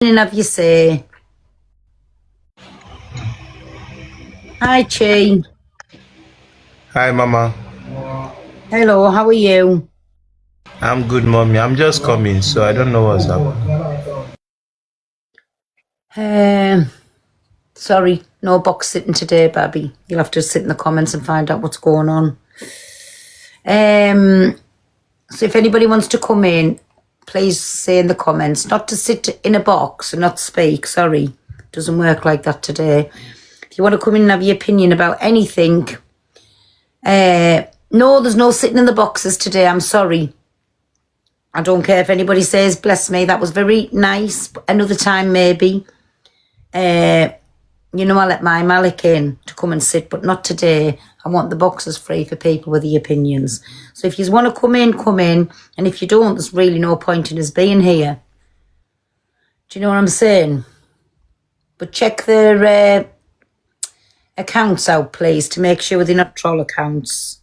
And have you say, hi Chi. Hi, Mama. Hello, how are you? I'm good, Mommy. I'm just coming, so I don't know what's happening. Sorry, no box sitting today, Babby. You'll have to sit in the comments and find out what's going on. So if anybody wants to come in, please say in the comments, not to sit in a box and not speak. Sorry, doesn't work like that today. If you want to come in and have your opinion about anything, no, there's no sitting in the boxes today. I'm sorry. I don't care if anybody says, bless me, that was very nice. Another time, maybe. You know, I let my Malik in to come and sit, but not today. I want the boxes free for people with the opinions. So if you want to come in, come in. And if you don't, there's really no point in us being here. Do you know what I'm saying? But check their accounts out, please, to make sure they're not troll accounts.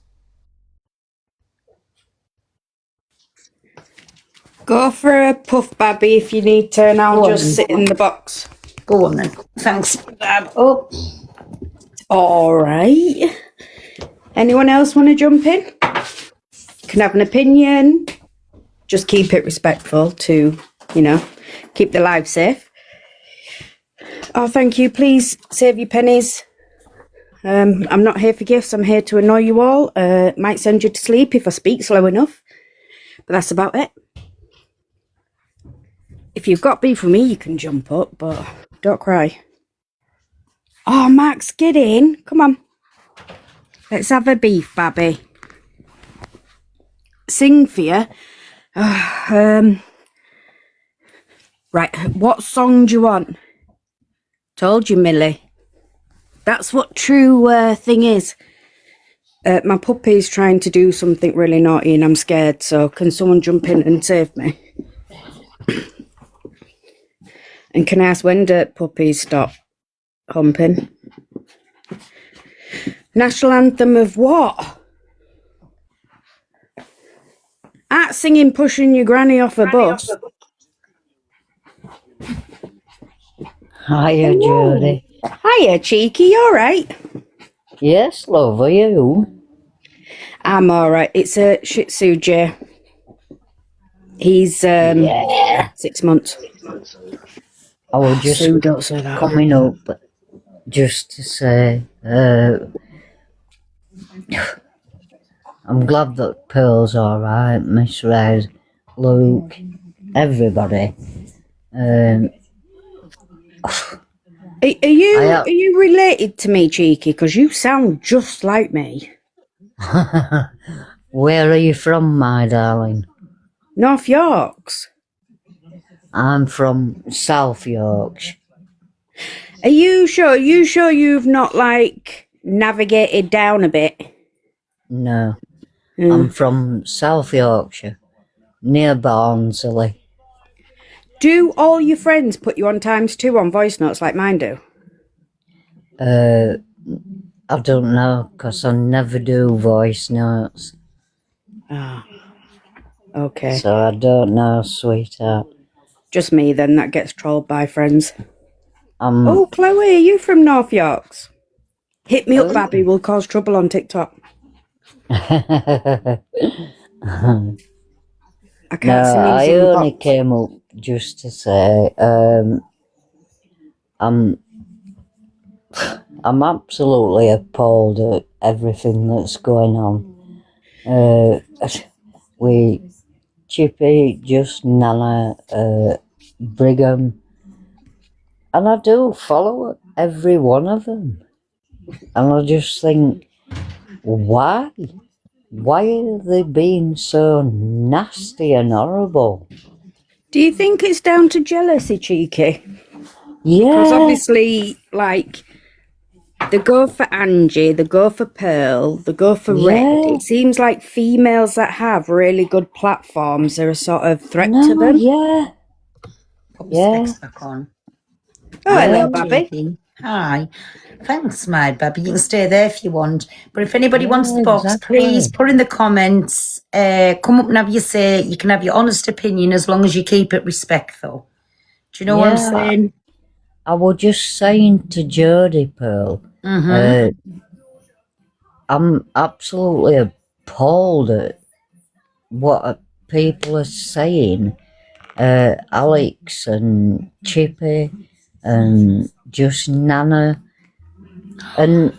Go for a puff, Babby, if you need to, and I'll just sit in the box. Go on then. Thanks, Bab. Oh. All right. Anyone else want to jump in? Can have an opinion. Just keep it respectful to, keep the live safe. Oh, thank you. Please save your pennies. I'm not here for gifts. I'm here to annoy you all. Might send you to sleep if I speak slow enough. But that's about it. If you've got beef with me, you can jump up, but don't cry. Oh, Max, get in. Come on. Let's have a beef, Babby. Sing for you. Right, what song do you want? Told you, Millie. That's what true thing is. My puppy's trying to do something really naughty and I'm scared, so can someone jump in and save me? And can I ask, when do puppies stop humping? National anthem of what? At singing Pushing Your Granny Off a Bus. Hiya, Judy. Hiya, Cheeky, you alright? Yes, love, are you? I'm alright. It's a Shih Tzu Jay. He's 6 months. I was just Sue, don't say that. coming up just to say I'm glad that Pearl's alright, Miss Red, Luke, everybody. Are you related to me, Cheeky? Because you sound just like me. Where are you from, my darling? North Yorks. I'm from South Yorkshire. Are you sure? You've not navigated down a bit? No, I'm from South Yorkshire, near Barnsley. Do all your friends put you on ×2 on voice notes like mine do? I don't know, because I never do voice notes. Ah, okay. So I don't know, sweetheart. Just me then, that gets trolled by friends. I'm Oh, Chloe, are you from North Yorks? Hit me up, Babby, we'll cause trouble on TikTok. I can't see I in the only box. came up just to say I'm absolutely appalled at everything that's going on. We Chippy, just Nana, Brigham, and I do follow every one of them, and I just think, why are they being so nasty and horrible? Do you think it's down to jealousy, Cheeky? Yeah. Because obviously, they go for Angie, they go for Pearl, they go for Red. It seems like females that have really good platforms are a sort of threat to them. Yeah. Put my specs back on. Oh, hello, Babby. Hi. Thanks, my Babby. You can stay there if you want. But if anybody wants the box, exactly. please put in the comments. Come up and have your say. You can have your honest opinion as long as you keep it respectful. Do you know what I'm Yeah. saying? I was just saying to Jodie Pearl, I'm absolutely appalled at what people are saying. Alex and Chippy and just Nana. And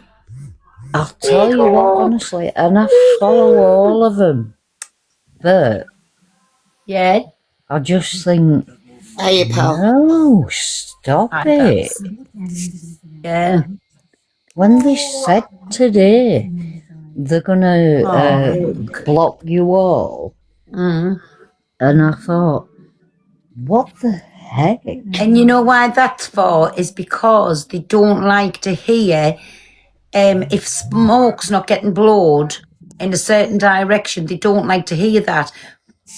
I'll tell you what, honestly, and I follow all of them. But Yeah. I just think, Hey, pal. no, stop it. Yeah. When they said today they're gonna block you all, and I thought, what the heck? And you know why that's for? Is because they don't like to hear if smoke's not getting blowed in a certain direction, they don't like to hear that.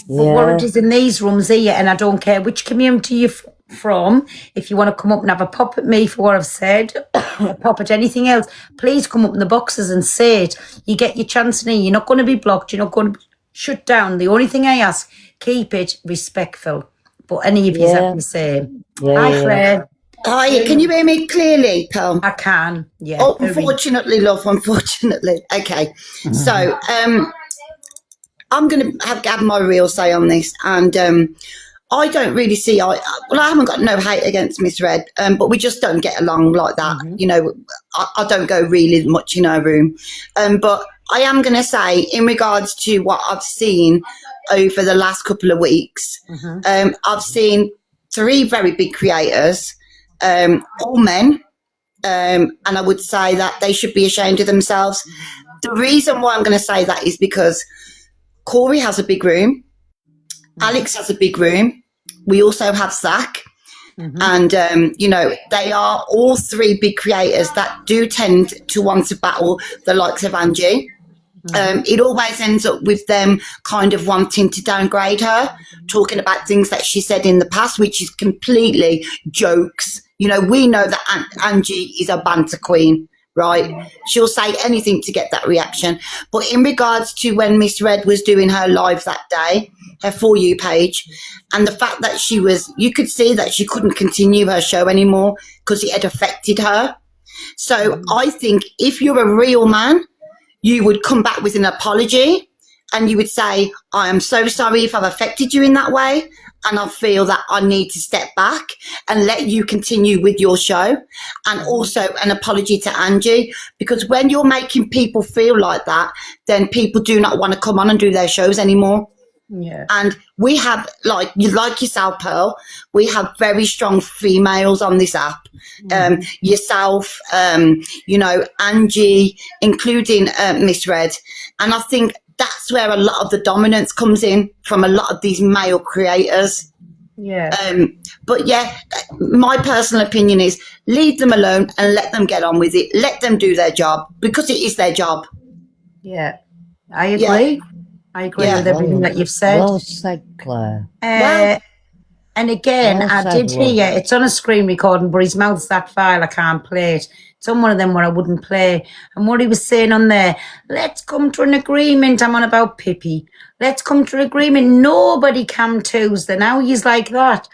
But what it is in these rooms here, and I don't care which community you're from, if you want to come up and have a pop at me for what I've said, a pop at anything else, please come up in the boxes and say it. You get your chance in here. You're not going to be blocked. You're not going to be shut down. The only thing I ask, keep it respectful. But any of you have to say, hi, Claire. Hi, can you hear me clearly, Pearl? I can, yeah. Oh, unfortunately, love, unfortunately. Okay, so I'm going to have my real say on this, and I don't really see, I haven't got no hate against Miss Red, but we just don't get along like that. You know, I don't go really much in her room. But I am going to say, in regards to what I've seen over the last couple of weeks, I've seen 3 very big creators, all men, and I would say that they should be ashamed of themselves. The reason why I'm going to say that is because Corey has a big room, Alex has a big room, we also have Zach, and you know, they are all 3 big creators that do tend to want to battle the likes of Angie. It always ends up with them kind of wanting to downgrade her, talking about things that she said in the past, which is completely jokes. You know, we know that Angie is a banter queen, right? She'll say anything to get that reaction. But in regards to when Miss Red was doing her live that day, her For You page, and the fact that she was, you could see that she couldn't continue her show anymore because it had affected her. So I think if you're a real man, you would come back with an apology and you would say, I am so sorry if I've affected you in that way, and I feel that I need to step back and let you continue with your show. And also an apology to Angie, because when you're making people feel like that, then people do not want to come on and do their shows anymore. Yeah. And we have, like yourself, Pearl, we have very strong females on this app. Yourself, you know, Angie, including Miss Red. And I think that's where a lot of the dominance comes in from a lot of these male creators. Yeah. But yeah, my personal opinion is leave them alone and let them get on with it. Let them do their job, because it is their job. Yeah. I agree. Yeah. I agree with everything that you've said. Well said, Claire. And again, Well I said, did hear, it's on a screen recording, but his mouth's that file, I can't play it. It's on one of them where I wouldn't play. And what he was saying on there, let's come to an agreement. I'm on about Pippi. Let's come to an agreement. Nobody cam Tuesday. Now he's like that.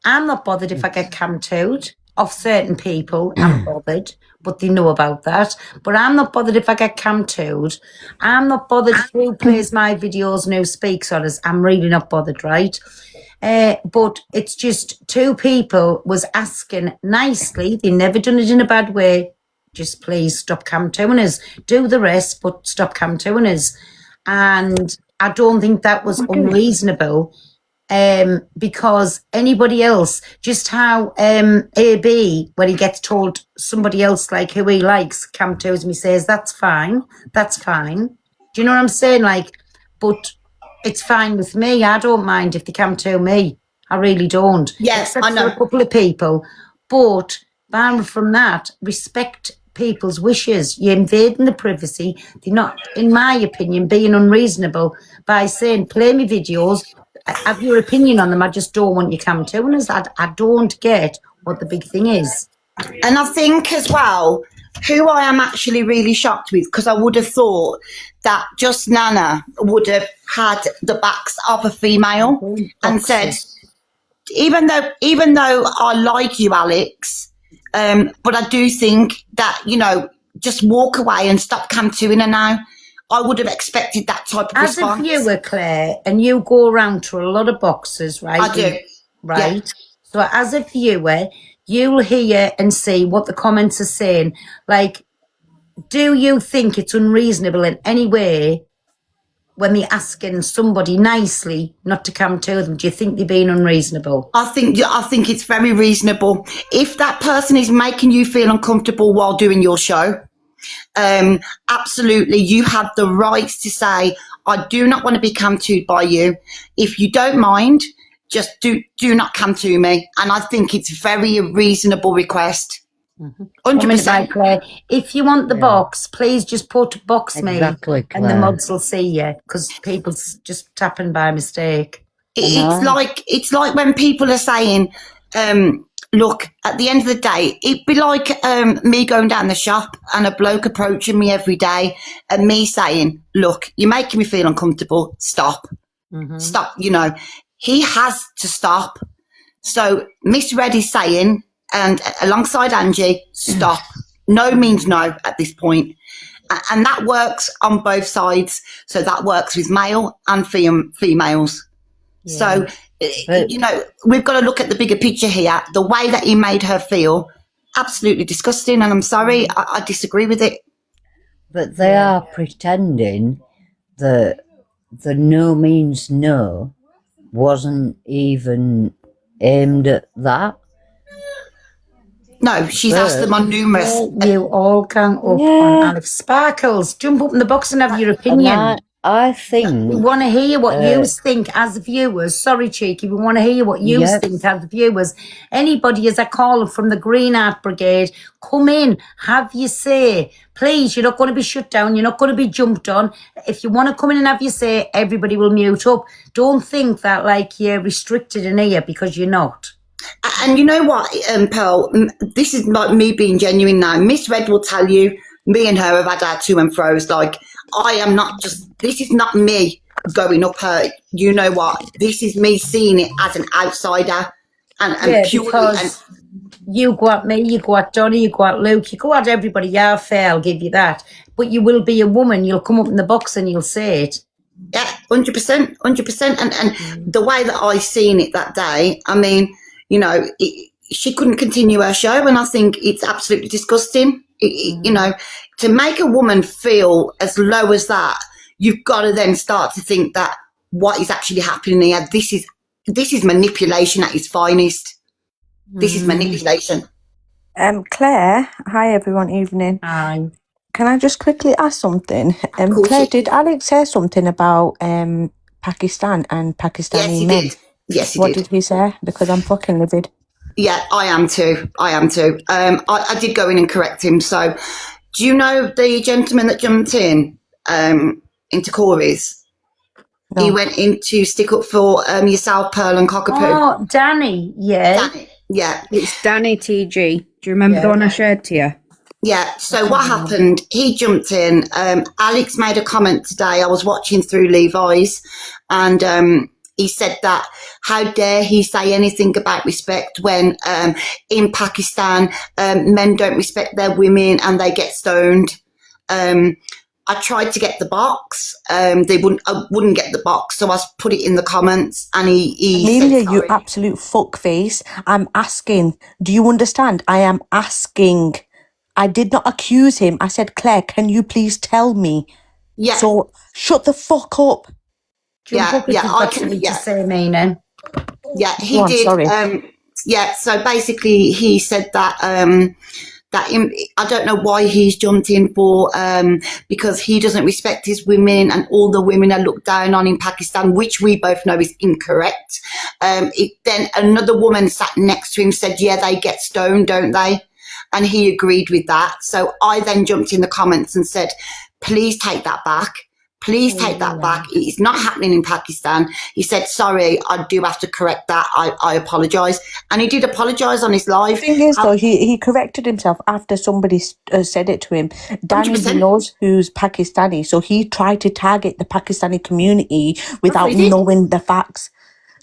I'm not bothered if I get cam toed of certain people. I'm bothered, but they know about that. But I'm not bothered if I get cam toed. I'm not bothered who plays my videos and who speaks on us. I'm really not bothered, right? But it's just 2 people was asking nicely. They never done it in a bad way. Just please stop cam toeing us. Do the rest, but stop cam toeing us. And I don't think that was unreasonable. Because anybody else, just how AB, when he gets told somebody else like who he likes, cam toes me, says that's fine. Do you know what I'm saying? Like, but it's fine with me. I don't mind if they cam toe me. I really don't. Yes, Except I know. for a couple of people. But barring from that, respect people's wishes. You're invading the privacy. They're not, in my opinion, being unreasonable by saying, play me videos, have your opinion on them. I just don't want you cam toeing us. I don't get what the big thing is. And I think as well, who I am actually really shocked with, because I would have thought that just Nana would have had the backs of a female and said, even though I like you, Alex, but I do think that, you know, just walk away and stop camping her now. I would have expected that type of As response. a viewer, Claire, and you go around to a lot of boxes, right? I do. Right? Yeah. So as a viewer, you'll hear and see what the comments are saying. Like, do you think it's unreasonable in any way when they're asking somebody nicely not to come to them? Do you think they're being unreasonable? I think it's very reasonable. If that person is making you feel uncomfortable while doing your show, absolutely, you have the rights to say, I do not want to be come to by you. If you don't mind, just do not come to me. And I think it's very a reasonable request. 100%. Claire, if you want the box, please just put box Exactly, me and the Claire. mods will see you, because people's just tapping by mistake. It's like when people are saying, look, at the end of the day, it'd be like me going down the shop and a bloke approaching me every day and me saying, look, you're making me feel uncomfortable. Stop. Stop. You know, he has to stop. So Miss Red is saying, and alongside Angie, stop. No means no at this point. And that works on both sides. So that works with male and females. Yeah. So, you know, we've got to look at the bigger picture here. The way that he made her feel, absolutely disgusting. And I'm sorry, I disagree with it. But they are pretending that the no means no wasn't even aimed at that. No, she's asked them on numerous. You all gang up on Alex. Sparkles, jump up in the box and have your opinion. I think... We want to hear what you think as viewers. Sorry, Cheeky, we want to hear what you think as viewers. Anybody as a caller from the Green Art Brigade, come in, have your say. Please, you're not going to be shut down. You're not going to be jumped on. If you want to come in and have your say, everybody will mute up. Don't think that like you're restricted in here, because you're not. And you know what, Pearl, this is like me being genuine now. Miss Red will tell you, me and her have had our to and fro's. Like, I am not just, this is not me going up her, you know what, this is me seeing it as an outsider and purely. Because you go at me, you go at Donny, you go at Luke, you go at everybody. Yeah, fair, I'll give you that. But you will be a woman, you'll come up in the box and you'll say it. Yeah, 100%. And the way that I seen it that day, I mean, you know, she couldn't continue her show, and I think it's absolutely disgusting. You know, to make a woman feel as low as that, you've got to then start to think that what is actually happening here. This is manipulation at its finest. This is manipulation. Claire, hi everyone, evening. Hi. Can I just quickly ask something? Claire, did Alex say something about Pakistan and Pakistani men? Did. Yes, he did. What did he say? Because I'm fucking livid. Yeah, I am too. I did go in and correct him. So, do you know the gentleman that jumped into Corey's? No. He went in to stick up for yourself, Pearl, and Cockapoo. Oh, Danny, Danny, yeah. It's Danny TG. Do you remember the one I shared to you? Yeah, so what happened, he jumped in. Alex made a comment today. I was watching through Levi's, and he said that how dare he say anything about respect when in Pakistan men don't respect their women and they get stoned. I tried to get the box. I wouldn't get the box, so I put it in the comments, and he Amelia, said, you absolute fuckface. I'm asking. Do you understand? I am asking. I did not accuse him. I said, Claire, can you please tell me? Yeah. So shut the fuck up. I can. Yeah, say meaning. Yeah, he did. Sorry. So basically, he said that I don't know why he's jumped in for because he doesn't respect his women, and all the women are looked down on in Pakistan, which we both know is incorrect. Then another woman sat next to him said, "Yeah, they get stoned, don't they?" And he agreed with that. So I then jumped in the comments and said, "Please take that back. Please take that back. It's not happening in Pakistan." He said, "Sorry, I do have to correct that. I apologise." And he did apologise on his live. The thing is, though, he corrected himself after somebody said it to him. Danny 100%. knows who's Pakistani, so he tried to target the Pakistani community without knowing the facts.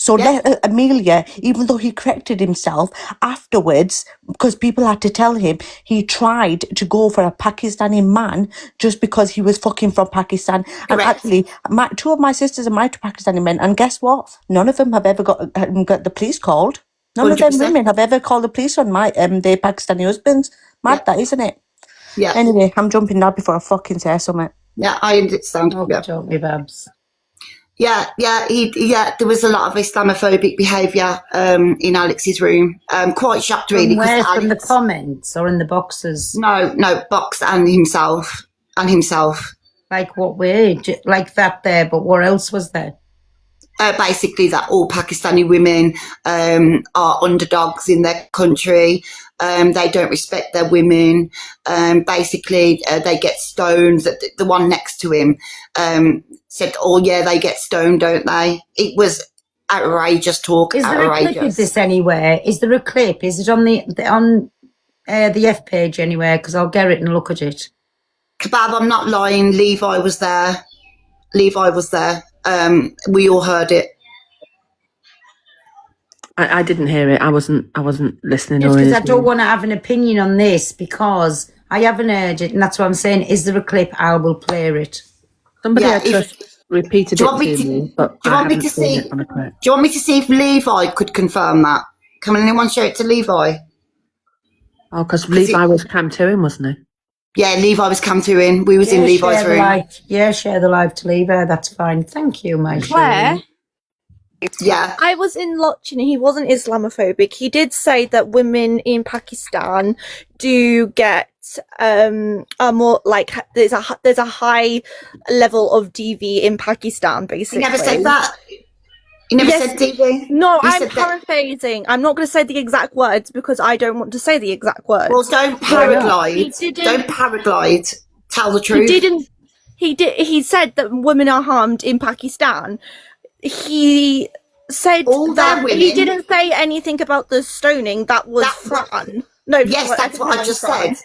So Yeah. Amelia, even though he corrected himself afterwards, because people had to tell him, he tried to go for a Pakistani man just because he was fucking from Pakistan. And Correct. actually, two of my sisters are married to Pakistani men, and guess what? None of them have ever got the police called. None of them 100%. women have ever called the police on their Pakistani husbands. Mad, Yeah. that, isn't it? Yeah. Anyway, I'm jumping now before I fucking say something. Yeah, I understand. Oh, Yeah. don't be babs. Yeah, there was a lot of Islamophobic behaviour in Alex's room. Quite shocked, really. From 'cause where? From the Alex- comments or in the boxes? No, Box and himself. Like what way? Like that there, but what else was there? Basically, that all Pakistani women are underdogs in their country. They don't respect their women. Basically, they get stoned. The one next to him said, "Oh yeah, they get stoned, don't they?" It was outrageous talk. Is there a clip of this anywhere? Is there a clip? Is it on the F page anywhere? Because I'll get it and look at it. Kebab, I'm not lying. Levi was there. We all heard it. I didn't hear it. I wasn't listening. Just or because I anything. don't want to have an opinion on this because I haven't heard it, and that's what I'm saying. Is there a clip? I will play it. Somebody Yeah, I trust repeated do you it want me to to- me, but do you I want me haven't to seen see- it on a clip. Do you want me to see if Levi could confirm that? Can anyone show it to Levi? Oh, because Levi was cam to him, wasn't he? Yeah, Levi was come to in. We was in Levi's share the room. live. Yeah, share the live to Levi. That's fine. Thank you, my Claire, Shirley. Yeah. I was in watching. He wasn't Islamophobic. He did say that women in Pakistan do get are more like there's a high level of DV in Pakistan. He Basically, never said that. He never Yes. said DV. No, He I'm said that- paraphrasing. I'm not going to say the exact words because I don't want to say the exact words. Well, don't He paraglide. didn't- Don't paraglide. Tell the He truth. didn't. He did. He said that women are harmed in Pakistan. He said All that their he women- didn't say anything about the stoning. That was That- Fran. No, Yes, that's what I just said.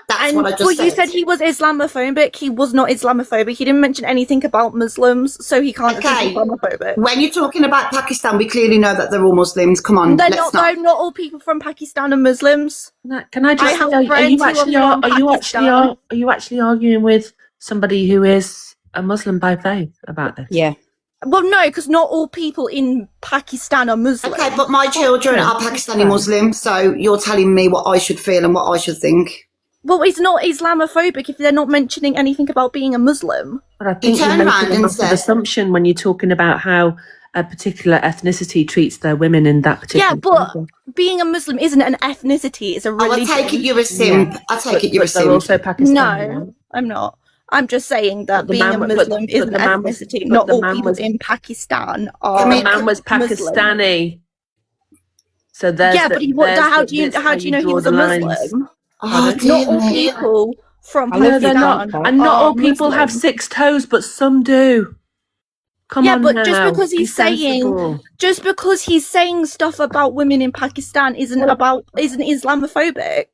That's what I just but said. you said he was Islamophobic. He was not Islamophobic. He didn't mention anything about Muslims, so he can't Okay. be Islamophobic. When you're talking about Pakistan, we clearly know that they're all Muslims. Come on, They're let's not. not. No, not all people from Pakistan are Muslims. Can I just I have say, are friends you who are actually from Pakistan. are you actually arguing with somebody who is a Muslim by faith about this? Yeah. Well, no, because not all people in Pakistan are Muslim. Okay, but my children are Pakistani Muslims, so you're telling me what I should feel and what I should think. Well, it's not Islamophobic if they're not mentioning anything about being a Muslim. But I think turned you're around making a and massive said- assumption when you're talking about how a particular ethnicity treats their women in that particular. Yeah, but country. being a Muslim isn't an ethnicity; it's a Oh, I religion. take it you're a simp. I take it you're a But they're simp. also Pakistani. No, I'm not. I'm just saying that But the being a man- but- Muslim but is an the man was- ethnicity. but Not the all man people was- in Pakistan I are. mean, The man was Muslim. Pakistani. So there's Yeah, the, but there's how the do you bits how do you know he draw was the a lines. Muslim? Oh, Not dear all me. people from I live No, they're in not. Pakistan. And not are all people have Muslim. 6 toes, but some do. Come Yeah, on but now. just because Be he's saying sensible. just because he's saying stuff about women in Pakistan isn't Islamophobic.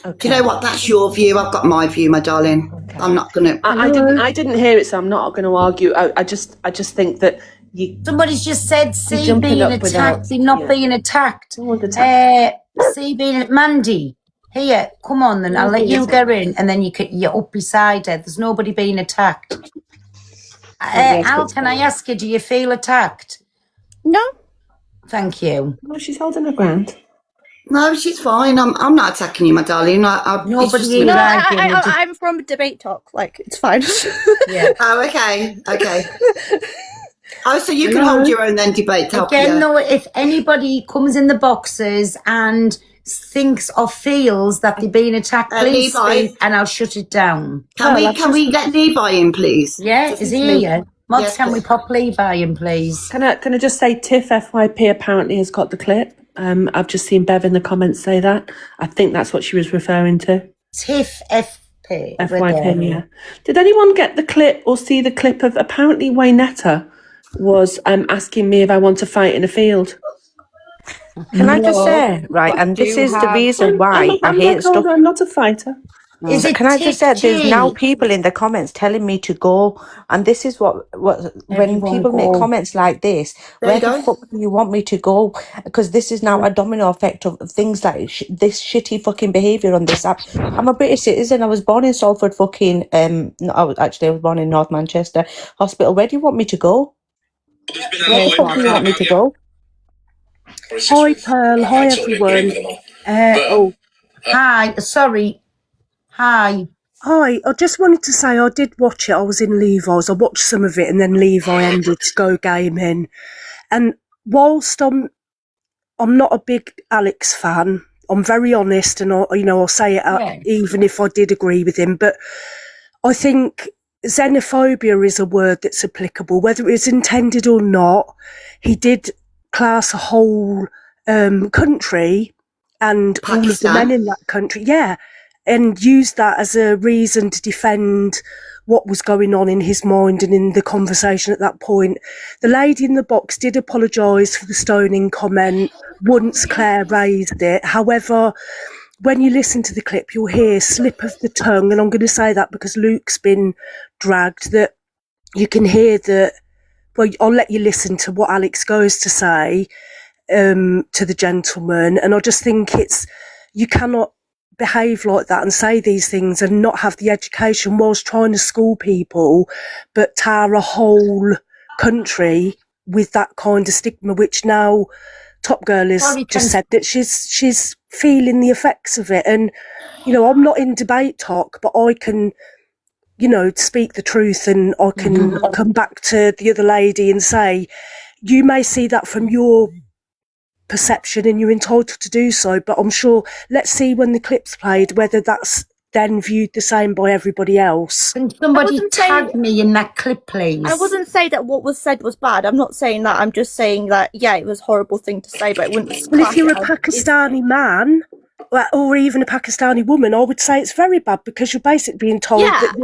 Do you know what? That's your view. I've got my view, my darling. I'm not gonna. I didn't hear it, so I'm not going to argue. I just think that you. Somebody's just said C jumping being up without- attacked, C not yeah. being attacked. No one's attacked. C being Mandy. Here, come on then. I'll let you go in, and then you're up beside her. There's nobody being attacked. Al, can I ask you, do you feel attacked? No, Thank you. No, she's holding her ground. No, she's fine. I'm not attacking you, my darling. it's Nobody just- is. no, Right, I'm from Debate Talk. Like it's fine. Yeah. Oh, okay. Oh, so you can hold your own then, debate. Help Again, you. though, if anybody comes in the boxes and thinks or feels that they're being attacked, please Levi. speak, and I'll shut it down. Can we get Levi in, please? Yeah, is he here? Mods, Yes, can we please. pop Levi in, please? Can I just say, Tiff FYP apparently has got the clip. I've just seen Bev in the comments say that. I think that's what she was referring to. Tiff FP. FYP, yeah. Did anyone get the clip or see the clip of apparently Waynetta was asking me if I want to fight in a field? Can I just say, right, and this is the reason why I hate stuff. I'm not a fighter. Is it Can I just say, there's now TikTok? people in the comments telling me to go, and this is what when Everyone people make go. comments like this, There you where the go. fuck do you want me to go? Because this is now a domino effect of things like this shitty fucking behaviour on this app. I'm a British citizen. I was born in Salford, fucking no, I was born in North Manchester Hospital. Where do you want me to go? Where the fuck do you want me to go? Hi, Pearl. Hi, everyone. Hi, sorry. Hi. Hi, I just wanted to say I did watch it. I was in Levi's. I watched some of it, and then Levi ended to go gaming. And whilst I'm not a big Alex fan, I'm very honest, and I'll say it Yeah. even if I did agree with him. But I think xenophobia is a word that's applicable, whether it's intended or not. He did class a whole country and all of the Pakistan. men in that country, and used that as a reason to defend what was going on in his mind and in the conversation at that point. The lady in the box did apologise for the stoning comment once Claire raised it. However, when you listen to the clip, you'll hear slip of the tongue, and I'm going to say that because Luke's been dragged, that you can hear that. Well, I'll let you listen to what Alex goes to say to the gentleman, and I just think you cannot behave like that and say these things and not have the education whilst trying to school people, but tar a whole country with that kind of stigma, which now Top Girl has Sorry, just said that she's feeling the effects of it. And I'm not in debate talk, but I can speak the truth, and I can come back to the other lady and say, you may see that from your perception and you're entitled to do so, but I'm sure, let's see when the clip's played whether that's then viewed the same by everybody else. Can somebody wasn't saying- tag me in that clip, please? I wouldn't say that what was said was bad. I'm not saying that. I'm just saying that, it was a horrible thing to say, but it wouldn't. Well, if you're a class it as- Pakistani man, or even a Pakistani woman, I would say it's very bad, because you're basically being told that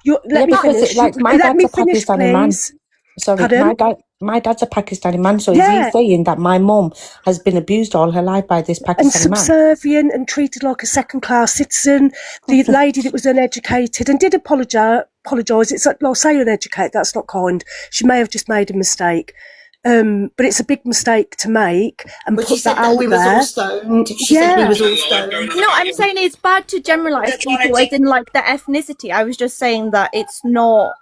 you're let me because finish. my Let dad's me a finish, Pakistani man. please. Sorry, Pardon? my dad's a Pakistani man, so Yeah. he's saying that my mum has been abused all her life by this And Pakistani man. subservient and treated like a second-class citizen. The lady that was uneducated and did apologise. It's like, I'll say uneducated, that's not kind. She may have just made a mistake. But it's a big mistake to make and But she put said that that out we was all there. stoned. She said we Yeah. was all stoned. No, I'm saying it's bad to generalize people as in like the ethnicity. I was just saying that it's not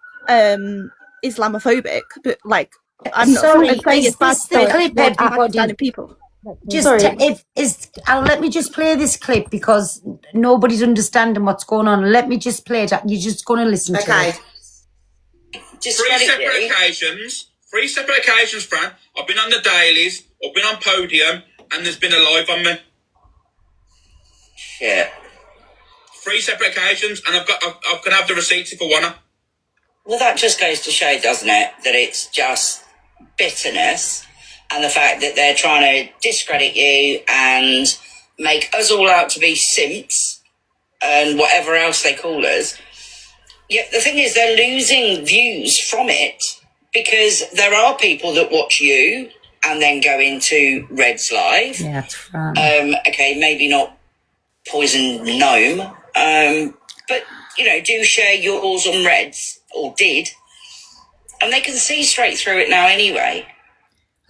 Islamophobic, but like I'm not Sorry, saying is it's bad this the clip, towards everybody? Pakistani people. Let me just play this clip because nobody's understanding what's going on. Let me just play it. You're just going to listen to Okay. it. Three separate occasions, Fran. I've been on the dailies, I've been on podium, and there's been a live on me. Yeah. 3 separate occasions, and I can have the receipts if I wanna. Well, that just goes to show, doesn't it, that it's just bitterness and the fact that they're trying to discredit you and make us all out to be simps and whatever else they call us. Yet the thing is, they're losing views from it because there are people that watch you and then go into Red's live. Yeah, it's fun. Okay, maybe not Poison Gnome, but, do share yours on Red's, or did, and they can see straight through it now anyway.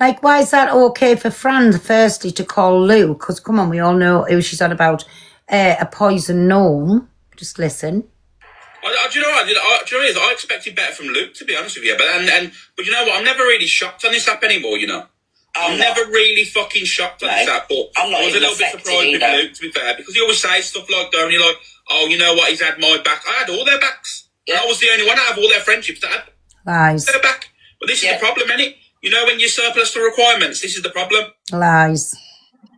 Like, why is that okay for Fran, firstly, to call Luke? Because, come on, we all know who she's on about, a poison gnome. Just listen. Do you know what? I expected better from Luke, to be honest with you. But you know what? I'm never really shocked on this app anymore, I'm never really fucking shocked on this app, but I'm not I was a even little bit affected surprised with either. Luke, to be fair, because he always says stuff like, don't he, like, oh, you know what, he's had my back. I had all their backs. Yeah. And I was the only one out of all their friendships that had Lies. their back. But this is the problem, innit? When you're surplus to requirements, this is the problem. Lies.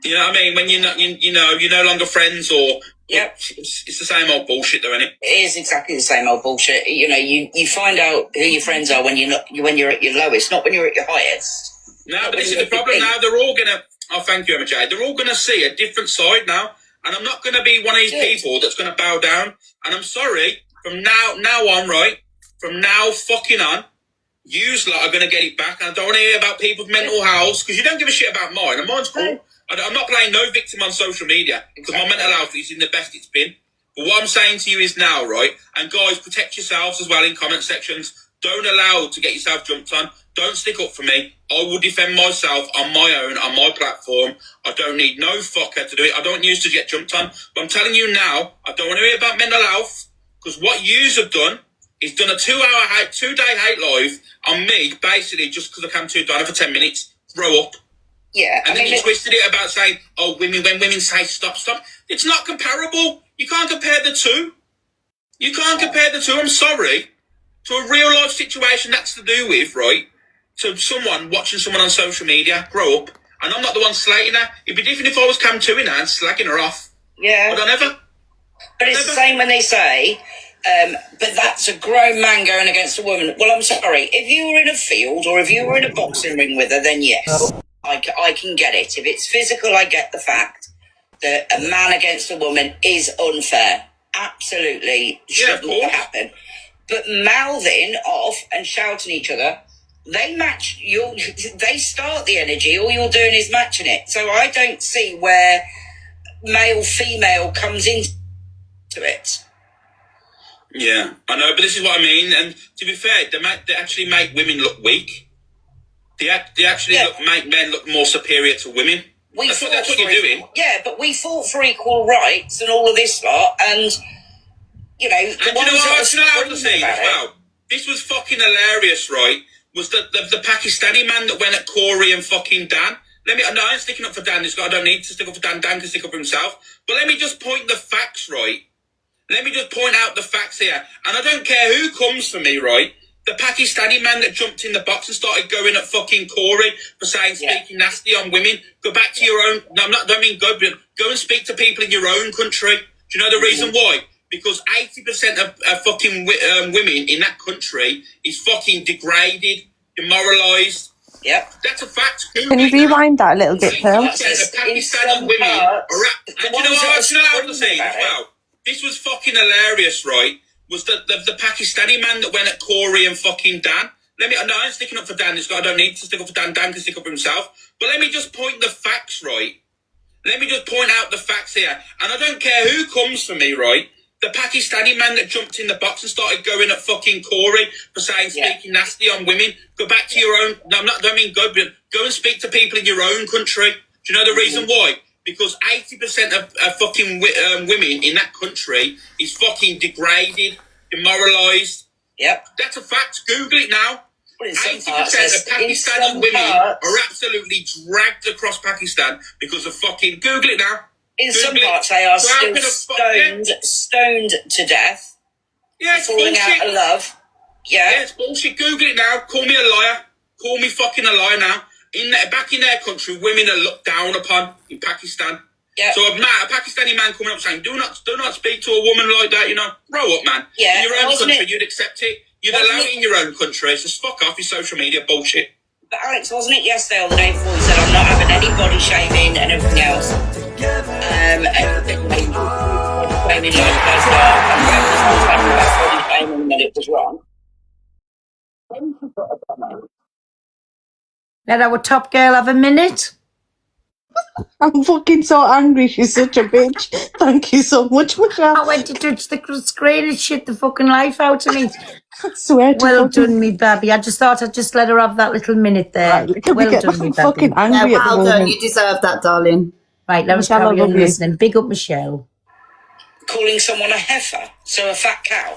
You know what I mean? When you're not, you're no longer friends, or Yep. it's the same old bullshit, though, innit? It is exactly the same old bullshit. You find out who your friends are when you're at your lowest, not when you're at your highest. No, but this is the problem now. They're all gonna. Oh, thank you, MJ. They're all gonna see a different side now, and I'm not gonna be one of these people that's gonna bow down. And I'm sorry. From now on, right? From now fucking on, yous lot are gonna get it back. And I don't want to hear about people's mental health because you don't give a shit about mine. And mine's cool. I'm not playing no victim on social media because my mental health is in the best it's been. But what I'm saying to you is now, right? And guys, protect yourselves as well in comment sections. Don't allow to get yourself jumped on. Don't stick up for me. I will defend myself on my own, on my platform. I don't need no fucker to do it. I don't use to get jumped on. But I'm telling you now, I don't want to hear about mental health, because what yous have done is done a 2-day hate live on me, basically just because I came to Donna for 10 minutes. Grow up. Yeah. And then you twisted it about saying, oh, when women say stop. It's not comparable. You can't compare the two. You can't compare the two. I'm sorry. To a real life situation that's to do with, right? To someone watching someone on social media, grow up. And I'm not the one slating her. It'd be different if I was cam to her and slagging her off. Yeah. But I never. But it's the same when they say, but that's a grown man going against a woman. Well, I'm sorry. If you were in a field or if you were in a boxing ring with her, then yes, I can get it. If it's physical, I get the fact that a man against a woman is unfair. Absolutely shouldn't happen. But mouthing off and shouting each other, they start the energy. All you're doing is matching it. So I don't see where male-female comes into it. Yeah, I know, but this is what I mean. And to be fair, they actually make women look weak. They actually make men look more superior to women. That's what you're doing. Yeah, but we fought for equal rights and all of this lot, and you know, this was fucking hilarious, right? Was the Pakistani man that went at Corey and fucking Dan? I ain't sticking up for Dan. I don't need to stick up for Dan. Dan can stick up for himself. But let me just point the facts, right? Let me just point out the facts here. And I don't care who comes for me, right? The Pakistani man that jumped in the box and started going at fucking Corey for saying speaking nasty on women. Go back to your own. No, don't mean go, but go and speak to people in your own country. Do you know the reason why? Because 80% of fucking women in that country is fucking degraded, demoralised. Yep. That's a fact. Can you rewind that a little bit, Pearl? The Pakistani women are... And do you know what I'm saying as well? This was fucking hilarious, right? Was the Pakistani man that went at Corey and fucking Dan. I ain't sticking up for Dan. I don't need to stick up for Dan. Dan can stick up for himself. But let me just point the facts, right? Let me just point out the facts here. And I don't care who comes for me, right? The Pakistani man that jumped in the box and started going at fucking Corey for saying speaking nasty on women. Go back to your own... No, don't mean go, but go and speak to people in your own country. Do you know the reason why? Because 80% of fucking women in that country is fucking degraded, demoralised. Yep. That's a fact. Google it now. 80% of Pakistani women are absolutely dragged across Pakistan because of fucking... Google it now. In some parts, they are still stoned to death. Yeah, it's falling bullshit. out of love. Yeah, it's bullshit. Google it now. Call me a liar. Call me fucking a liar now. Back in their country, women are looked down upon in Pakistan. Yeah. So a Pakistani man coming up saying, "Do not speak to a woman like that." You know, grow up, man. Yeah. In your own country, you'd accept it. You'd allow it in your own country. So fuck off your social media bullshit. But Alex, wasn't it yesterday or the day before you said I'm not having any body shaming and everything else? And claiming like that it was wrong. Let our top girl have a minute. I'm fucking so angry. She's such a bitch. Thank you so much, Michelle. I went to touch the screen and shit the fucking life out of me. I swear to Well done, me baby. I just thought I'd just let her have that little minute there. Well done, me baby. Fucking angry at the Well done. moment. You deserve that, darling. Right, let us Michelle, I carry on love you. listening. Big up Michelle. Calling someone a heifer, so a fat cow.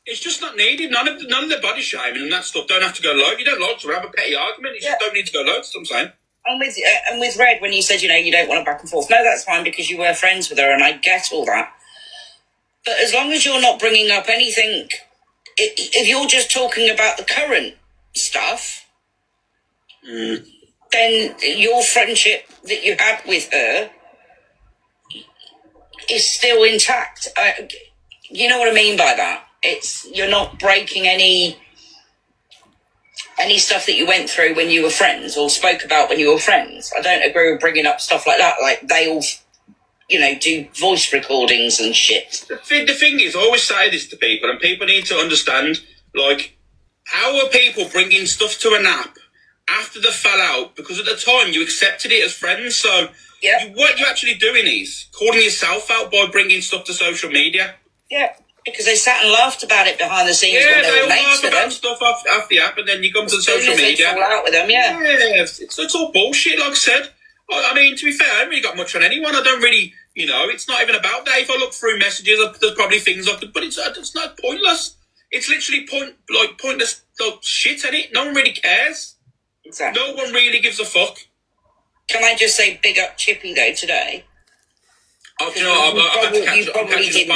It's just not needed. None of the body shaming and that stuff don't have to go live. You don't like to have a petty argument. You just don't need to go live. That's what I'm saying. And with Red, when you said, you don't want a back and forth. No, that's fine because you were friends with her and I get all that. But as long as you're not bringing up anything, if you're just talking about the current stuff, then your friendship that you had with her is still intact. You know what I mean by that? You're not breaking any stuff that you went through when you were friends or spoke about when you were friends. I don't agree with bringing up stuff like that. Like they all, do voice recordings and shit. The thing is, I always say this to people, and people need to understand, like, how are people bringing stuff to an app after the fell out? Because at the time you accepted it as friends, so Yeah. What you're actually doing is calling yourself out by bringing stuff to social media. Yeah, because they sat and laughed about it behind the scenes Yeah, when they they were all mates laugh with about them. stuff off the app, and then you come to As soon social as they media. fall out with them, yeah. Yeah, it's all bullshit, like I said. I mean, to be fair, I haven't really got much on anyone. I don't really, it's not even about that. If I look through messages, there's probably things I could, but it's not pointless. It's literally pointless shit, in it. No one really cares. Exactly. No one really gives a fuck. Can I just say big up Chippy though today? I've had to catch up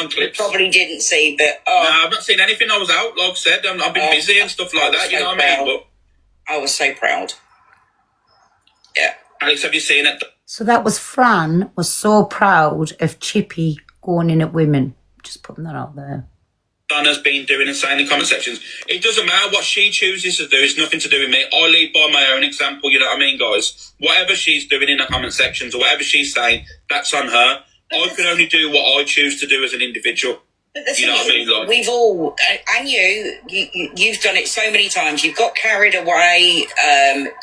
on clips. Probably didn't see, but No, I've not seen anything. I was out, like I said. I've been busy and stuff like that. You know what I mean? But I was so proud. Yeah. Alex, have you seen it? So that was Fran was so proud of Chippy going in at women. Just putting that out there. Donna's been doing and saying in the comment sections. It doesn't matter what she chooses to do. It's nothing to do with me. I lead by my own example. You know what I mean, guys? Whatever she's doing in the comment sections or whatever she's saying, that's on her. I can only do what I choose to do as an individual. But the You know thing what I is, mean? Like, we've all, and you've done it so many times. You've got carried away,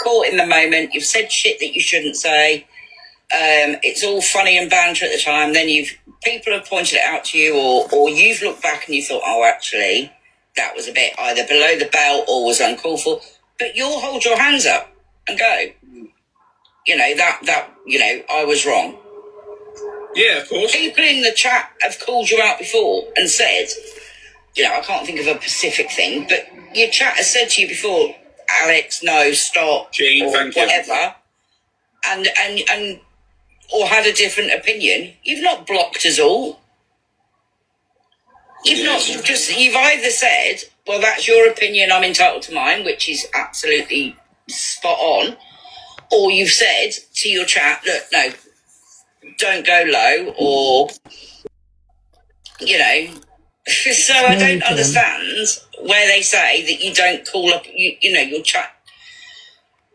caught in the moment. You've said shit that you shouldn't say. It's all funny and banter at the time. Then people have pointed it out to you, or you've looked back and you thought, oh, actually, that was a bit either below the belt or was uncalled for. But you'll hold your hands up and go, I was wrong. yeah, of course. People in the chat have called you out before and said, I can't think of a specific thing, but your chat has said to you before, Alex, no, stop, Gene, or thank you. whatever, and or had a different opinion. You've not blocked us all. You've either said, well, that's your opinion, I'm entitled to mine, which is absolutely spot on, or you've said to your chat, look, no, don't go low, or, so I don't understand where they say that you don't call up, your chat,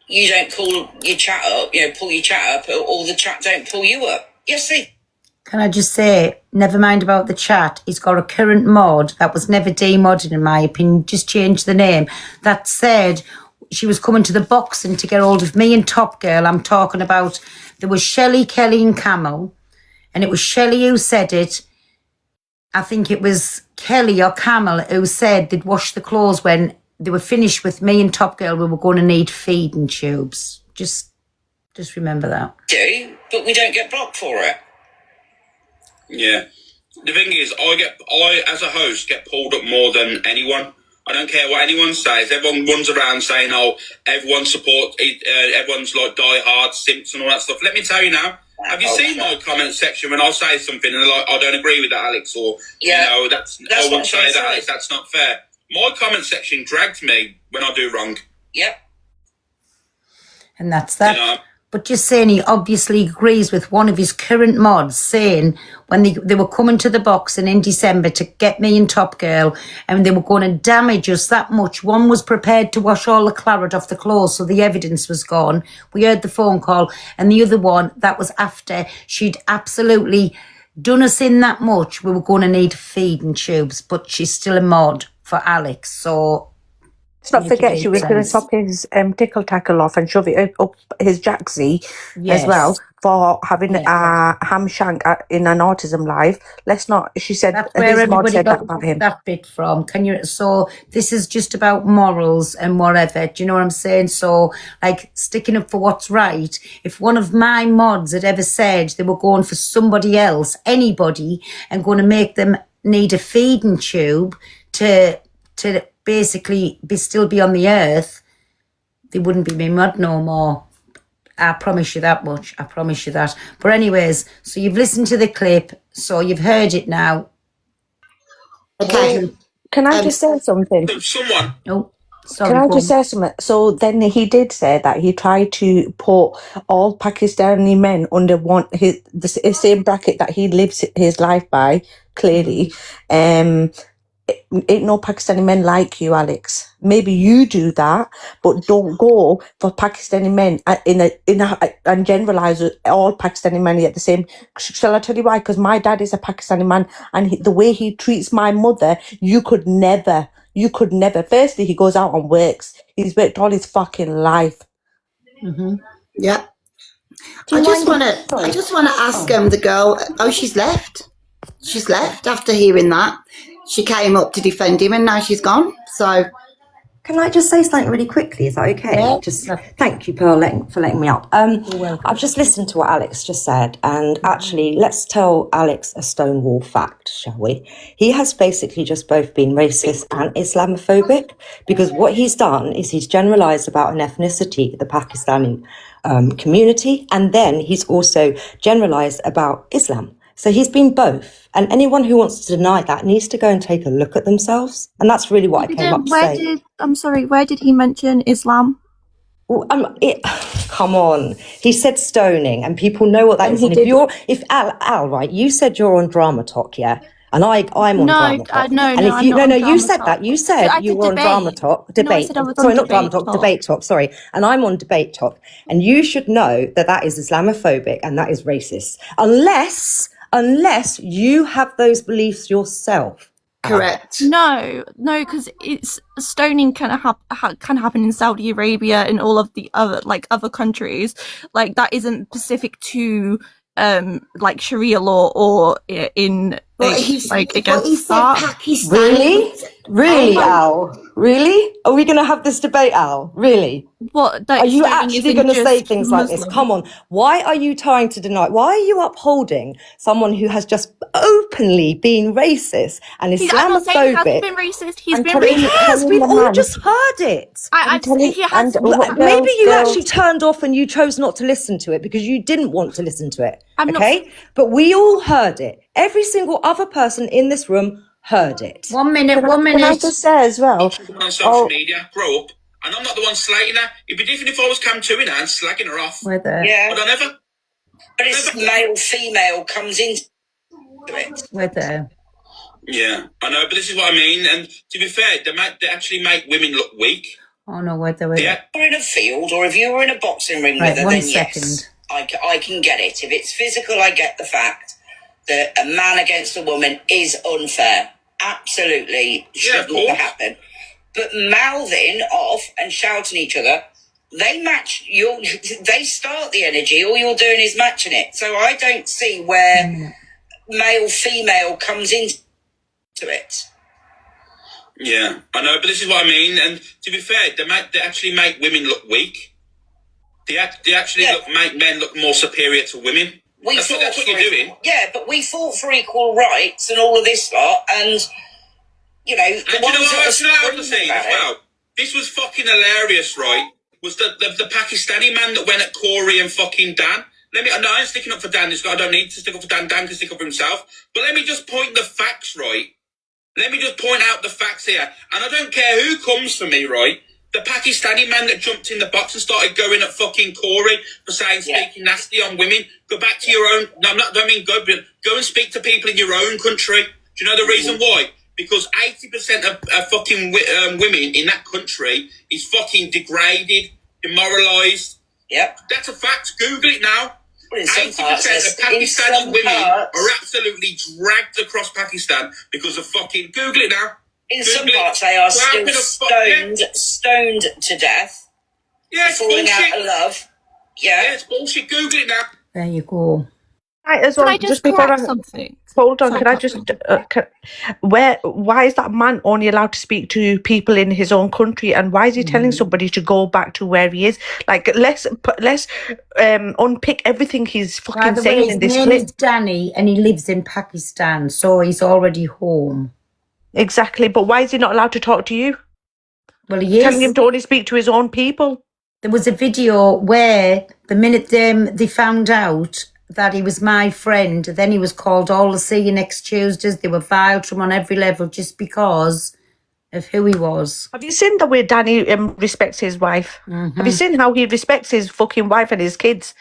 you don't call your chat up, pull your chat up, or the chat don't pull you up. Yes, they. Can I just say, never mind about the chat, he's got a current mod that was never demodded in my opinion, just changed the name, that said she was coming to the boxing to get hold of me and Top Girl. I'm talking about, there was Shelley, Kelly and Camel, and it was Shelley who said it. I think it was Kelly or Camel who said they'd wash the clothes when they were finished with me and Top Girl. We were going to need feeding tubes. Just remember that. Do, but we don't get blocked for it. Yeah. The thing is, I as a host get pulled up more than anyone. I don't care what anyone says. Everyone runs around saying, "Oh, everyone supports, everyone's like die hard simps and all that stuff." Let me tell you now. Have you seen my comment section when I say something and they're like, "I don't agree with that, Alex," or that's I wouldn't say that, Alex. That's not fair. My comment section dragged me when I do wrong. Yep. And that's that. But just saying, he obviously agrees with one of his current mods saying when they were coming to the boxing in December to get me and Top Girl and they were going to damage us that much. One was prepared to wash all the claret off the clothes so the evidence was gone. We heard the phone call. And the other one, that was after she'd absolutely done us in that much. We were going to need feeding tubes, but she's still a mod for Alex. So... Let's not forget she was going to top his tickle tackle off and shove it up his jacksie as well for having a ham shank in an autism live. Let's not. She said that's where everybody said got that about him. That bit from. Can you? So this is just about morals and whatever. Do you know what I'm saying? So like sticking up for what's right. If one of my mods had ever said they were going for somebody else, anybody, and going to make them need a feeding tube to basically still be on the earth, they wouldn't be me mud no more. I promise you that much. I promise you that. But anyways, so you've listened to the clip, so you've heard it now. Okay. Can I just say something? Someone. Oh, sorry. Can I just say something? So then he did say that he tried to put all Pakistani men under the same bracket that he lives his life by, clearly. Ain't no Pakistani men like you, Alex. Maybe you do that, but don't go for Pakistani men and generalize all Pakistani men at the same. Shall I tell you why? Because my dad is a Pakistani man, and the way he treats my mother, you could never. Firstly, he goes out and works. He's worked all his fucking life. Yeah. I just want to ask the girl. Oh, she's left. She's left after hearing that. She came up to defend him, and now she's gone. So, Can I just say something really quickly? Is that okay? Yeah. Just thank you, Pearl, for letting me up. I've just listened to what Alex just said, and actually, let's tell Alex a Stonewall fact, shall we? He has basically just both been racist and Islamophobic, because what he's done is he's generalised about an ethnicity, the Pakistani community, and then he's also generalised about Islam. So he's been both. And anyone who wants to deny that needs to go and take a look at themselves. And that's really what I came up to say. Where did he mention Islam? Well, come on. He said stoning, and people know what that is. And if Al, right, you said you're on Drama Talk, yeah? And I'm on Drama Talk. You said that. You said you were on Drama Talk, debate. Not Drama Talk, Debate Talk, sorry. And I'm on Debate Talk. And you should know that that is Islamophobic and that is racist. Unless you have those beliefs yourself. correct. No, because it's stoning can happen in Saudi Arabia and all of the other countries. Like that isn't specific to like Sharia law or in against that. Really, Al? Really? Are we going to have this debate, Al? Really? What? Are you actually going to say things like this? Come on. Why are you trying to deny? Why are you upholding someone who has just openly been racist and Islamophobic? I'm not saying he hasn't been racist. He's been racist. Yes, we've all just heard it. Maybe you actually turned off and you chose not to listen to it because you didn't want to listen to it. But we all heard it. Every single other person in this room heard it. 1 minute. Can I just say as well? On social media, grow up, and I'm not the one slating her. It'd be different if I was Cam Tuina and slagging her off. Yeah. But I never. But it's male-female comes into it. Yeah, I know, but this is what I mean. And to be fair, they actually make women look weak. Oh no, wait. Yeah. If you're in a field or if you were in a boxing ring with her, then yes, I can get it. If it's physical, I get the fact that a man against a woman is unfair. Absolutely shouldn't happen. But mouthing off and shouting at each other, they start the energy. All you're doing is matching it. So I don't see where male-female comes into it. Yeah, I know, but this is what I mean. And to be fair, they actually make women look weak. They actually make men look more superior to women. That's what you're doing. Yeah, but we fought for equal rights and all of this lot, and you know, the ones that are screaming about it. This was fucking hilarious, right? Was the Pakistani man that went at Corey and fucking Dan? I ain't sticking up for Dan. I don't need to stick up for Dan. Dan can stick up for himself. But let me just point the facts, right? Let me just point out the facts here. And I don't care who comes for me, right? The Pakistani man that jumped in the box and started going at fucking Corey for speaking nasty on women. Go back to your own. No, don't mean go, but go and speak to people in your own country. Do you know the reason why? Because 80% of fucking women in that country is fucking degraded, demoralised. Yep. That's a fact. Google it now. 80% of Pakistani women are absolutely dragged across Pakistan because of fucking... Google it now. In some parts, they are still stoned to death. Yeah, it's falling bullshit. out of love. Yeah, it's bullshit. Google it now. There you go. Right, as well, Can I just correct something? Hold on, can I just... why is that man only allowed to speak to people in his own country, and why is he telling somebody to go back to where he is? Like, let's unpick everything he's fucking saying in this clip. His name is Danny, and he lives in Pakistan, so he's already home. Exactly, but why is he not allowed to talk to you? Well, he is. Telling him to only speak to his own people. There was a video where the minute they found out that he was my friend, then he was called all the See You Next Tuesdays. They were viled from on every level just because of who he was. Have you seen the way Danny respects his wife? Mm-hmm. Have you seen how he respects his fucking wife and his kids?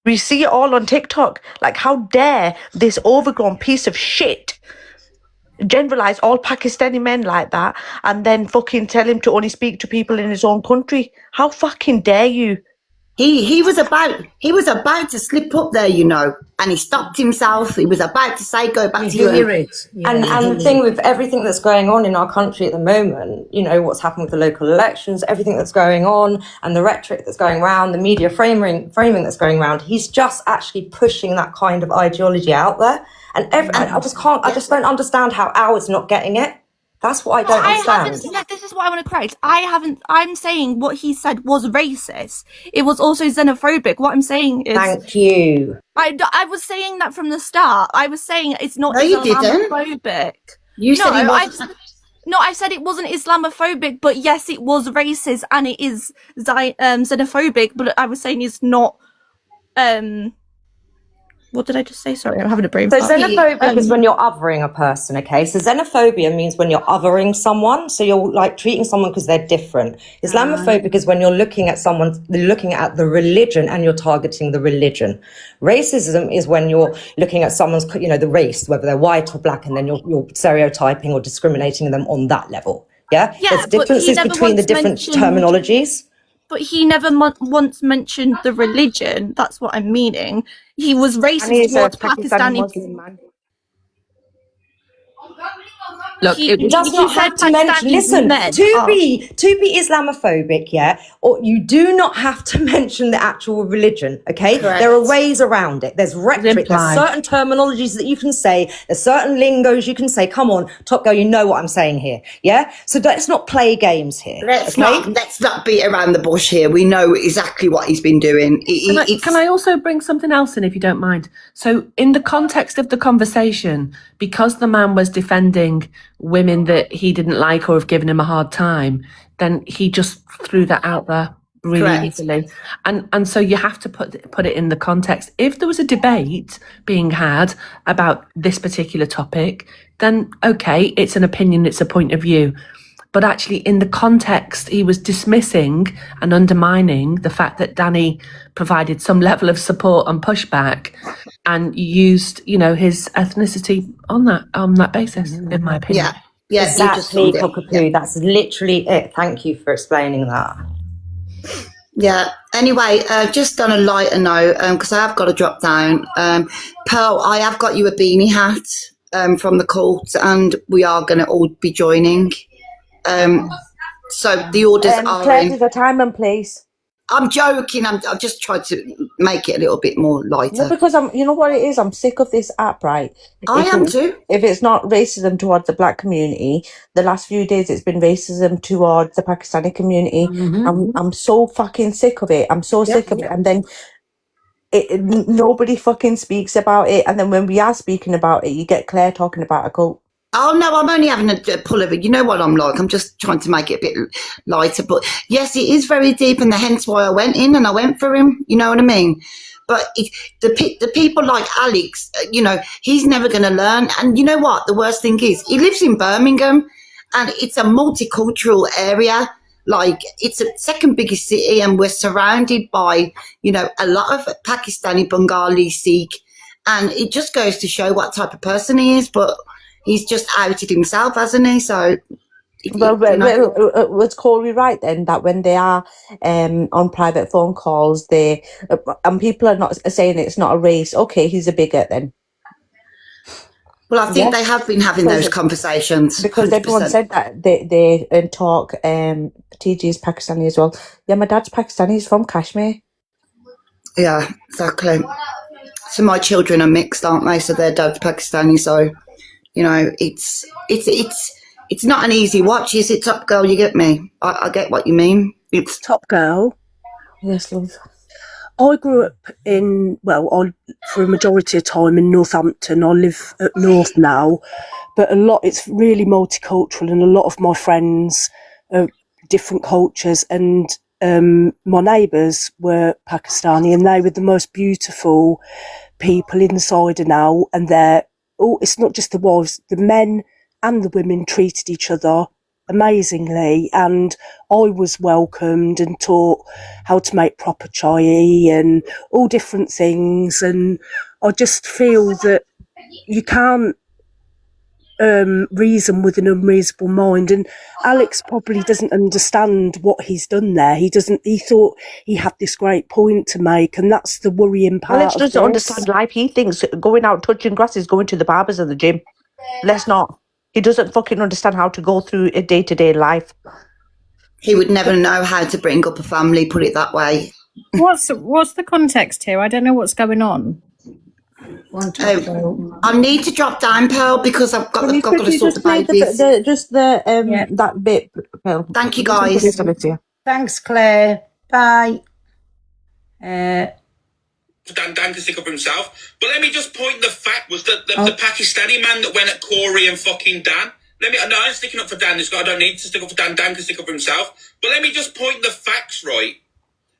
We see it all on TikTok. Like, how dare this overgrown piece of shit generalize all Pakistani men like that and then fucking tell him to only speak to people in his own country? How fucking dare you? he was about to slip up there, you know, and he stopped himself. He was about to say, "Go back to You your." hear it. Yeah, And you and hear the thing it. with everything that's going on in our country at the moment, you know, what's happened with the local elections, everything that's going on, and the rhetoric that's going around, the media framing that's going around, he's just actually pushing that kind of ideology out there. And I just don't understand how Howard's not getting it. That's what I don't I understand. haven't. No, this is what I want to correct. I haven't. I'm saying what he said was racist. It was also xenophobic. What I'm saying is, Thank you. I was saying that from the start. I was saying it's not No, you didn't. Islamophobic. You said he wasn't. No, I said it wasn't Islamophobic, but yes, it was racist and it is xenophobic. But I was saying it's not. What did I just say? Sorry, I'm having a brain So fart. xenophobic is when you're othering a person, okay? So xenophobia means when you're othering someone, so you're like treating someone because they're different. Islamophobic is when you're looking at the religion and you're targeting the religion. Racism is when you're looking at someone's, you know, the race, whether they're white or black, and then you're stereotyping or discriminating them on that level. Yeah? There's but he differences never between the once different mentioned- terminologies. But he never once mentioned the religion. That's what I'm meaning. He was racist towards Pakistani. Muslim man. Look, He- it does he not said have to mention. Pakistanis Listen, men to are- be Islamophobic, yeah, or you do not have to mention the actual religion. Okay, Correct. there are ways around it. There's rhetoric. There's implied. certain terminologies that you can say. There's certain lingos you can say. Come on, Top Girl, you know what I'm saying here. Yeah, so let's not play games here. Let's okay? not beat around the bush here. We know exactly what he's been doing. Can I also bring something else in, if you don't mind? So, in the context of the conversation, because the man was defending women that he didn't like or have given him a hard time, then he just threw that out there really Correct. easily. And so you have to put it in the context. If there was a debate being had about this particular topic, then okay, it's an opinion, it's a point of view. But actually, in the context, he was dismissing and undermining the fact that Danny provided some level of support and pushback, and used, you know, his ethnicity on that basis. In my opinion, Yeah, Exactly, Cockapoo. That's literally it. Thank you for explaining that. Yeah. Anyway, just on a lighter note, because I have got to drop down. Pearl, I have got you a beanie hat from the cult, and we are going to all be joining. So the orders are Claire, in. there's a time and place. I'm joking. I've just tried to make it a little bit more lighter. No, because you know what it is? I'm sick of this app, right? I am it's- too. If it's not racism towards the black community, the last few days it's been racism towards the Pakistani community. I'm so fucking sick of it. I'm so sick of it. And then nobody fucking speaks about it. And then when we are speaking about it, you get Claire talking about a cult. Oh no, I'm only having a pull of it. You know what I'm like. I'm just trying to make it a bit lighter. But yes, it is very deep, and hence why I went in and I went for him. You know what I mean? But the people like Alex, you know, he's never going to learn. And you know what? The worst thing is, he lives in Birmingham, and it's a multicultural area. Like, it's the second biggest city, and we're surrounded by, you know, a lot of Pakistani, Bengali, Sikh, and it just goes to show what type of person he is. But he's just outed himself, hasn't he? So, Was Corey right then that when they are on private phone calls, they and people are not saying it's not a race? Okay, he's a bigot then. Well, I think they have been having those conversations because 100%. everyone said that they talk. TG is Pakistani as well. Yeah, my dad's Pakistani. He's from Kashmir. Yeah, exactly. So my children are mixed, aren't they? So their dad's Pakistani. So, you know, it's not an easy watch, is it, Top Girl? You get me? I get what you mean. It's Top Girl. Yes, love. I grew up for a majority of time in Northampton. I live at North now, but it's really multicultural, and a lot of my friends are different cultures, and my neighbours were Pakistani, and they were the most beautiful people inside and out, and it's not just the wives, the men and the women treated each other amazingly, and I was welcomed and taught how to make proper chai and all different things, and I just feel that you can't reason with an unreasonable mind. And Alex probably doesn't understand what he's done there. He thought he had this great point to make, and that's the worrying part. Alex of doesn't this. understand life. He thinks going out touching grass is going to the barbers and the gym. Let's not. He doesn't fucking understand how to go through a day-to-day life. He would never know how to bring up a family, put it that way. What's the context here? I don't know what's going on. I need to drop down, Pearl, because I've got to sort the babies. That bit, Pearl. Thank you, guys. Thanks, Claire. Bye. Dan can stick up for himself. But let me just point the fact was that the Pakistani man that went at Corey and fucking Dan. I'm sticking up for Dan. I don't need to stick up for Dan. Dan can stick up for himself. But let me just point the facts, right?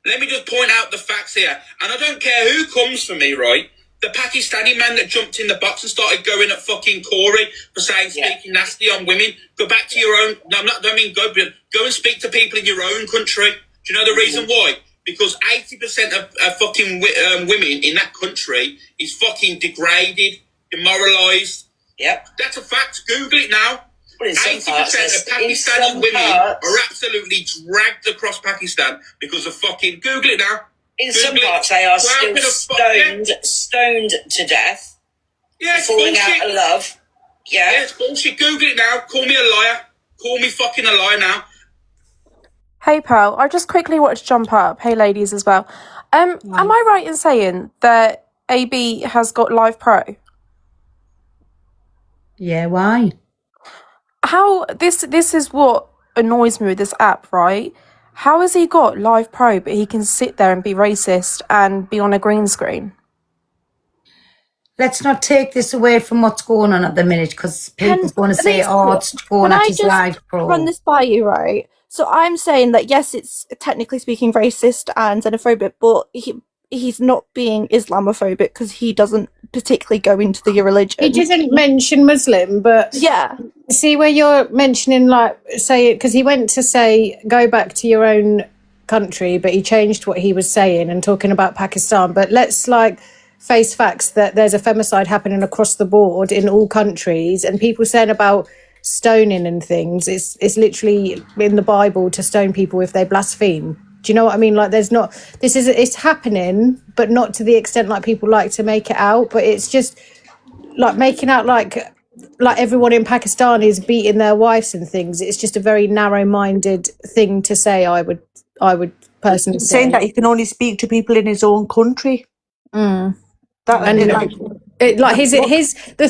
Let me just point out the facts here. And I don't care who comes for me, right? The Pakistani man that jumped in the box and started going at fucking Corey for speaking nasty on women. Go back to your own. No, don't mean go, but go and speak to people in your own country. Do you know the reason why? Because 80% of fucking women in that country is fucking degraded, demoralised. Yep. That's a fact. Google it now. Well, in some 80% parts, of in Pakistani some women parts- are absolutely dragged across Pakistan because of fucking... Google it now. In some Google it. parts, they are So how still can a stoned to death. Yeah, it's falling bullshit. out of love. Yeah. Yeah, it's bullshit. Google it now. Call me a liar. Call me fucking a liar now. Hey Pearl, I just quickly wanted to jump up. Hey ladies as well. Am I right in saying that AB has got Live Pro? Yeah, why? How this is what annoys me with this app, right? How has he got Live Pro but he can sit there and be racist and be on a green screen? Let's not take this away from what's going on at the minute, because people's going to say, oh, it's going at his Live Pro. Run this by you, right? So I'm saying that yes, it's technically speaking racist and xenophobic, but he's not being Islamophobic because he doesn't particularly go into the religion. He didn't mention Muslim, but yeah. See where you're mentioning, like, say, because he went to say go back to your own country, but he changed what he was saying and talking about Pakistan. But let's face facts that there's a femicide happening across the board in all countries, and people saying about stoning and things. It's literally in the Bible to stone people if they blaspheme. Do you know what I mean? Like, it's happening, but not to the extent like people like to make it out. But it's just like making out like everyone in Pakistan is beating their wives and things. It's just a very narrow-minded thing to say. I would personally say. Saying that he can only speak to people in his own country. The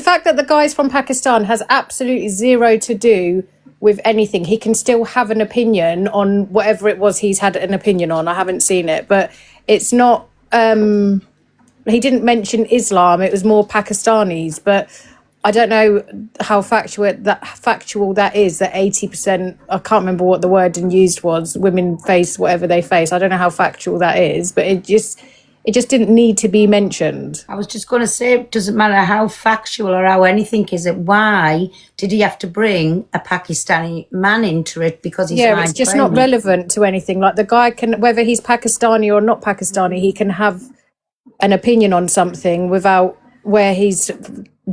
fact that the guy's from Pakistan has absolutely zero to do with anything. He can still have an opinion on whatever it was he's had an opinion on. I haven't seen it, but it's not. He didn't mention Islam. It was more Pakistanis, but I don't know how factual that is. That 80%. I can't remember what the word used was. Women face whatever they face. I don't know how factual that is, but it just didn't need to be mentioned. I was just going to say, it doesn't matter how factual or how anything is it. Why did he have to bring a Pakistani man into it? Because he's it's just not relevant to anything. Like, the guy can, whether he's Pakistani or not Pakistani, he can have an opinion on something without where he's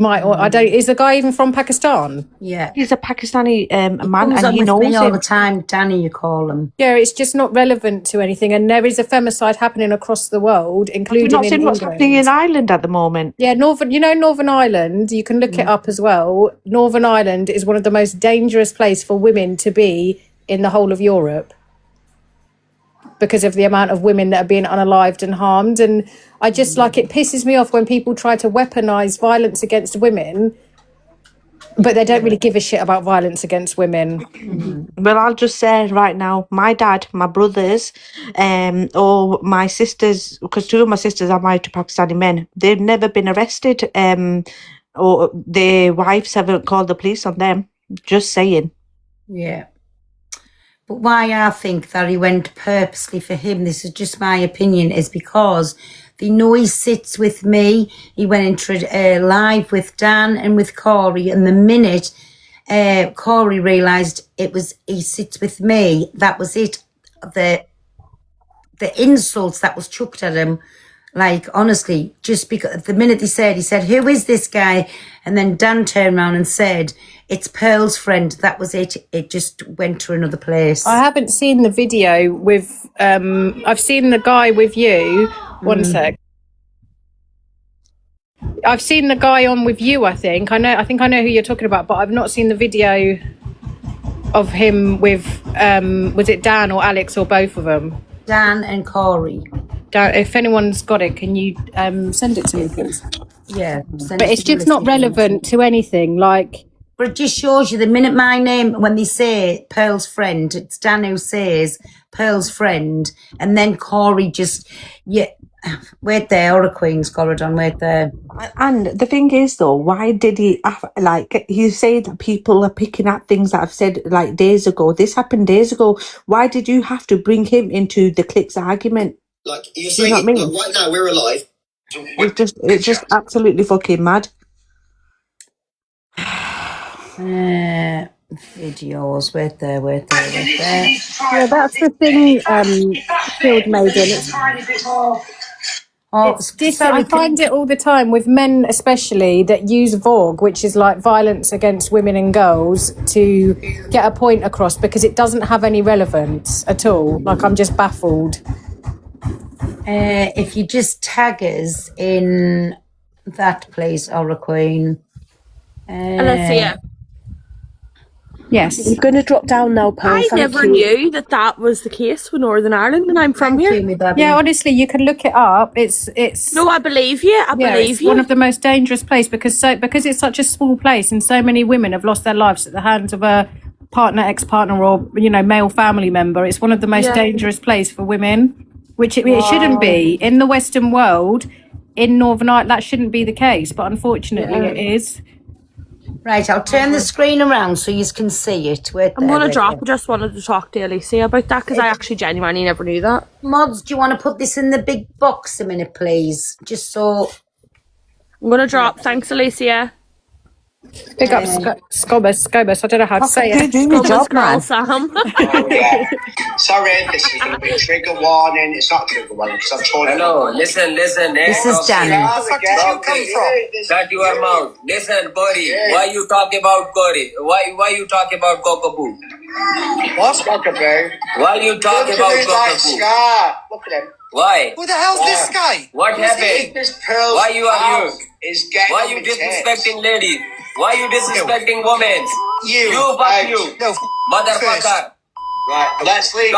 is the guy even from Pakistan? Yeah, he's a Pakistani man, and he knows all him the time. Danny, you call him. Yeah, it's just not relevant to anything, and there is a femicide happening across the world, including not in seeing what's England. happening in Ireland at the moment. Yeah, Northern Ireland. You can look it up as well. Northern Ireland is one of the most dangerous places for women to be in the whole of Europe, because of the amount of women that are being unalived and harmed. And I just it pisses me off when people try to weaponize violence against women, but they don't really give a shit about violence against women. Well, I'll just say right now, my dad, my brothers, or my sisters, because two of my sisters are married to Pakistani men, they've never been arrested, or their wives haven't called the police on them. Just saying. Yeah. But why I think that he went purposely for him, this is just my opinion, is because they know he sits with me. He went into live with Dan and with Corey, and the minute Corey realised he sits with me, that was it. The insults that was chucked at him, Like, honestly, just because the minute he said, who is this guy? And then Dan turned around and said, it's Pearl's friend. That was it. It just went to another place. I haven't seen the video with. I've seen the guy with you. One sec. I've seen the guy on with you. I think I know who you're talking about, but I've not seen the video of him with. Was it Dan or Alex or both of them? Dan and Corey. Dan, if anyone's got it, can you send it to me, please? Yeah, but it's just not relevant to anything. Like, but it just shows you the minute my name, when they say Pearl's friend, it's Dan who says Pearl's friend, and then Corey just wait there, or a Queen's Corridor, wait there. And the thing is, though, why did he like? You say that people are picking at things that I've said like days ago. This happened days ago. Why did you have to bring him into the Clicks argument? Like you're Do you saying, know what I mean? like, right now we're alive. It's just absolutely fucking mad. Videos, wait there. yeah, that's the thing. Field Maiden. I find it all the time with men, especially that use Vogue, which is like violence against women and girls, to get a point across because it doesn't have any relevance at all. Like, I'm just baffled. If you just tag us in that place, Aura Queen. Alessia. Yes. I'm going to drop down now, Pearl. I never knew that was the case with Northern Ireland, and I'm from here. Yeah, honestly, you can look it up. It's. No, I believe you. I believe it's you. one of the most dangerous places because it's such a small place, and so many women have lost their lives at the hands of a partner, ex-partner, or male family member. It's one of the most dangerous places for women, which it shouldn't be in the Western world. In Northern Ireland, that shouldn't be the case, but unfortunately, it is. Right, I'll turn the screen around so you can see it. I'm going to drop. I just wanted to talk to Alicia about that because I actually genuinely never knew that. Mods, do you want to put this in the big box a minute, please? Just so... I'm going to drop. Thanks, Alicia. Big up Scobus. I don't know how to say it. Scobus girl, Sam. Oh, yeah. Sorry, this is going to be a trigger warning. It's not a trigger warning because I've told you. Hello, listen. This is Danny. Shut your mouth. Listen, Cory. Why you talk about Cory? Why you talk about Cockapoo? What's Cockapoo? Why you talk about Cockapoo? Look at him. Why? Who the hell's this guy? What happened? Why you are you? Why you disrespecting ladies? Why you disrespecting women? You fuck you. No, Motherfucker. Right, let's leave.